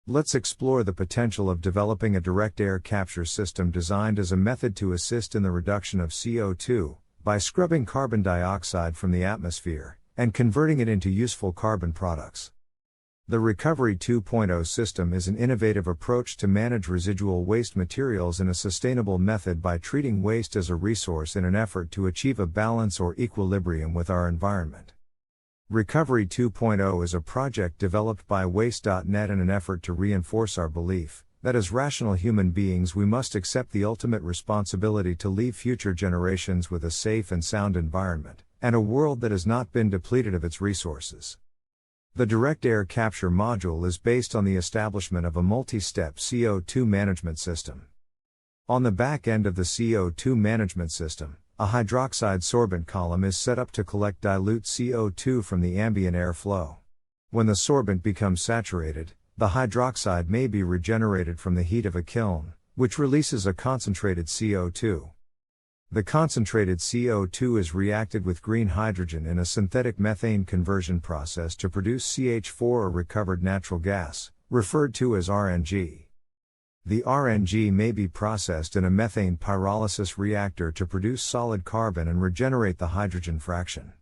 Let's explore the potential of developing a direct air capture system designed as a method to assist in the reduction of CO2, by scrubbing carbon dioxide from the atmosphere, and converting it into useful carbon products. The Recovery 2.0 system is an innovative approach to manage residual waste materials in a sustainable method by treating waste as a resource in an effort to achieve a balance or equilibrium with our environment. Recovery 2.0 is a project developed by Waste.net in an effort to reinforce our belief that as rational human beings we must accept the ultimate responsibility to leave future generations with a safe and sound environment, and a world that has not been depleted of its resources. The direct air capture module is based on the establishment of a multi-step CO2 management system. On the back end of the CO2 management system, a hydroxide sorbent column is set up to collect dilute CO2 from the ambient air flow. When the sorbent becomes saturated, the hydroxide may be regenerated from the heat of a kiln, which releases a concentrated CO2. The concentrated CO2 is reacted with green hydrogen in a synthetic methane conversion process to produce CH4 or recovered natural gas, referred to as RNG. The RNG may be processed in a methane pyrolysis reactor to produce solid carbon and regenerate the hydrogen fraction.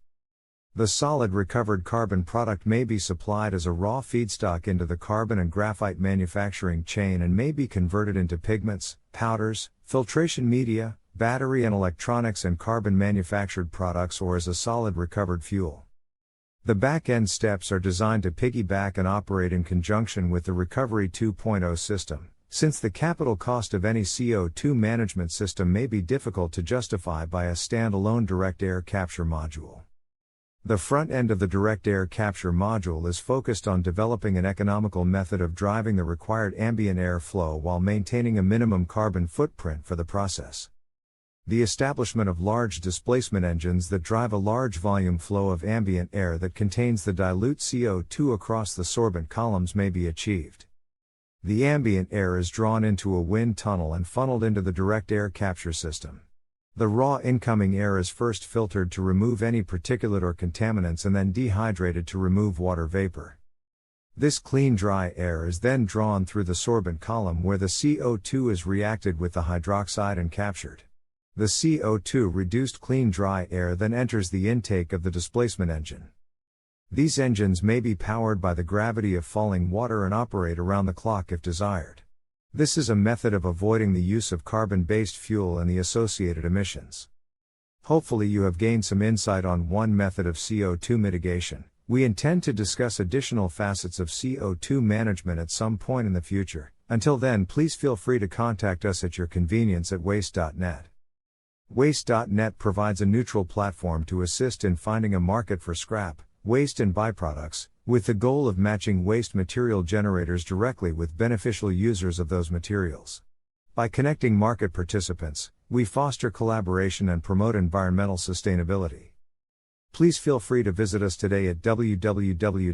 The solid recovered carbon product may be supplied as a raw feedstock into the carbon and graphite manufacturing chain and may be converted into pigments, powders, filtration media, battery and electronics and carbon manufactured products or as a solid recovered fuel. The back-end steps are designed to piggyback and operate in conjunction with the Recovery 2.0 system, since the capital cost of any CO2 management system may be difficult to justify by a standalone direct air capture module. The front end of the direct air capture module is focused on developing an economical method of driving the required ambient air flow while maintaining a minimum carbon footprint for the process. The establishment of large displacement engines that drive a large volume flow of ambient air that contains the dilute CO2 across the sorbent columns may be achieved. The ambient air is drawn into a wind tunnel and funneled into the direct air capture system. The raw incoming air is first filtered to remove any particulate or contaminants and then dehydrated to remove water vapor. This clean dry air is then drawn through the sorbent column where the CO2 is reacted with the hydroxide and captured. The CO2 reduced clean dry air then enters the intake of the displacement engine. These engines may be powered by the gravity of falling water and operate around the clock if desired. This is a method of avoiding the use of carbon-based fuel and the associated emissions. Hopefully you have gained some insight on one method of CO2 mitigation. We intend to discuss additional facets of CO2 management at some point in the future. Until then, please feel free to contact us at your convenience at Waste.net. Waste.net provides a neutral platform to assist in finding a market for scrap, waste and byproducts, with the goal of matching waste material generators directly with beneficial users of those materials. By connecting market participants, we foster collaboration and promote environmental sustainability. Please feel free to visit us today at www.waste.net.